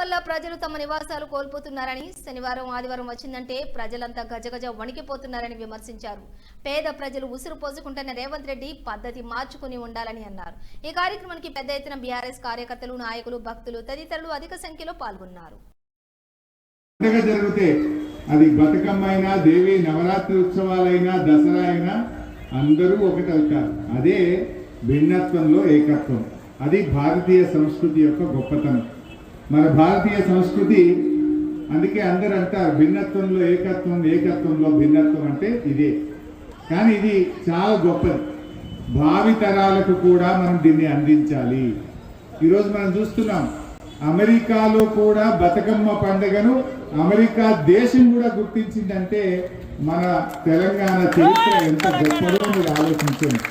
వల్ల ప్రజలు తమ నివాసాలు కోల్పోతున్నారని, శనివారం ఆదివారం వచ్చిందంటే ప్రజలంతా గజగజ వణికిపోతున్నారని విమర్శించారు. పేద ప్రజలు ఉసురు పోసుకుంటున్న రేవంత్ రెడ్డి పద్ధతి మార్చుకుని ఉండాలని అన్నారు. ఈ కార్యక్రమానికి పెద్ద ఎత్తున బీఆర్ఎస్ కార్యకర్తలు, నాయకులు, భక్తులు తదితరులు అధిక సంఖ్యలో పాల్గొన్నారు. అది బతుకమ్మైనా, దేవి నవరాత్రి ఉత్సవాలైనా, దసరా అయినా అందరూ ఒకటవుతారు. అదే భిన్నత్వంలో ఏకత్వం. అది భారతీయ సంస్కృతి యొక్క గొప్పతనం. మన భారతీయ సంస్కృతి అందుకే అందరూ అంటారు భిన్నత్వంలో ఏకత్వం, ఏకత్వంలో భిన్నత్వం అంటే ఇదే. కానీ ఇది చాలా గొప్పది. భావితరాలకు కూడా మనం దీన్ని అందించాలి. ఈరోజు మనం చూస్తున్నాం అమెరికాలో కూడా బతుకమ్మ పండుగను అమెరికా దేశం కూడా గుర్తించిందంటే మన తెలంగాణ చరిత్ర ఎంత గొప్పదో మీరు ఆలోచించండి.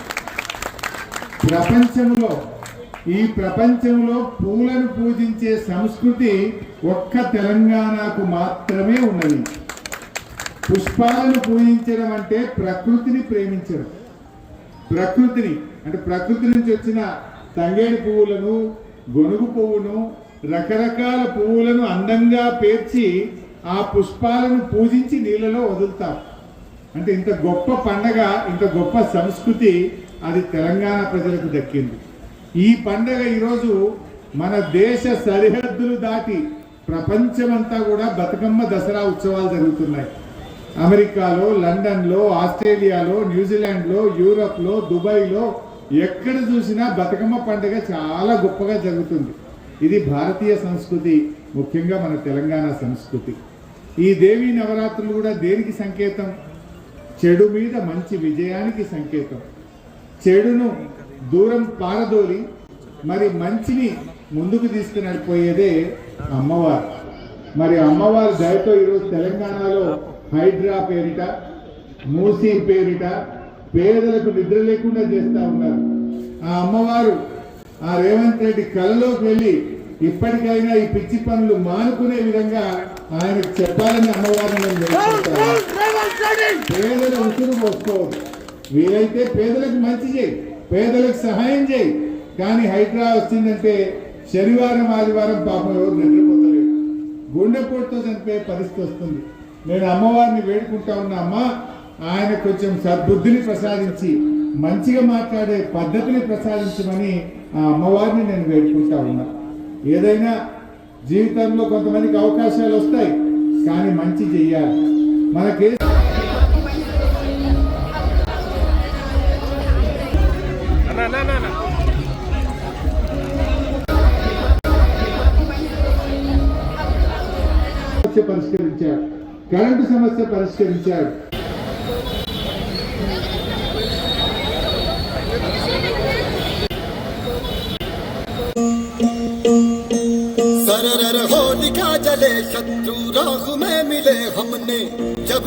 ఈ ప్రపంచంలో పూలను పూజించే సంస్కృతి ఒక్క తెలంగాణకు మాత్రమే ఉన్నది. పుష్పాలను పూజించడం అంటే ప్రకృతిని ప్రేమించడం. ప్రకృతి నుంచి వచ్చిన తంగేడు పువ్వులను, గొనుగు పువ్వును, రకరకాల పువ్వులను అందంగా పేర్చి ఆ పుష్పాలను పూజించి నీళ్ళలో వదులుతారు. అంటే ఇంత గొప్ప పండగ, ఇంత గొప్ప సంస్కృతి అది తెలంగాణ ప్రజలకు దక్కింది. ఈ పండగ ఈరోజు మన దేశ సరిహద్దులు దాటి ప్రపంచమంతా కూడా బతుకమ్మ దసరా ఉత్సవాలు జరుగుతున్నాయి. అమెరికాలో, లండన్లో, ఆస్ట్రేలియాలో, న్యూజిలాండ్లో, యూరప్లో, దుబాయ్లో ఎక్కడ చూసినా బతుకమ్మ పండుగ చాలా గొప్పగా జరుగుతుంది. ఇది భారతీయ సంస్కృతి, ముఖ్యంగా మన తెలంగాణ సంస్కృతి. ఈ దేవీ నవరాత్రులు కూడా దేనికి సంకేతం? చెడు మీద మంచి విజయానికి సంకేతం. చెడును దూరం పారదోలి మరి మంచిని ముందుకు తీసుకుని నడిపోయేదే అమ్మవారు. మరి అమ్మవారి దయతో ఈరోజు తెలంగాణలో హైడ్రా పేరిట, మూసీ పేరిట పేదలకు నిద్ర లేకుండా చేస్తా ఉన్నారు. ఆ అమ్మవారు ఆ రేవంత్ రెడ్డి కలలోకి వెళ్ళి ఇప్పటికైనా ఈ పిచ్చి పనులు మానుకునే విధంగా ఆయనకు చెప్పాలని అమ్మవారిని పేదల ఉసురు పోసుకోవద్దు. వీలైతే పేదలకు మంచి చేయి, పేదలకు సహాయం చేయి. కానీ హైడ్రా వచ్చిందంటే శనివారం ఆదివారం పాపం ఎవరు నిద్రపోతలేరు, గుండెపోటుతో చనిపోయే పరిస్థితి వస్తుంది. నేను అమ్మవారిని వేడుకుంటా ఉన్నా, అమ్మ ఆయన కొంచెం సద్బుద్ధిని ప్రసాదించి మంచిగా మాట్లాడే పద్ధతిని ప్రసాదించమని ఆ అమ్మవారిని నేను వేడుకుంటా ఉన్నా. ఏదైనా జీవితంలో కొంతమందికి అవకాశాలు వస్తాయి, కానీ మంచి చెయ్యాలి. మనకే పరిష్కరించాడు, కరెంటు సమస్య పరిష్కరించాడు. सरर होलिका जले शत्रु राह में मिले हमने जब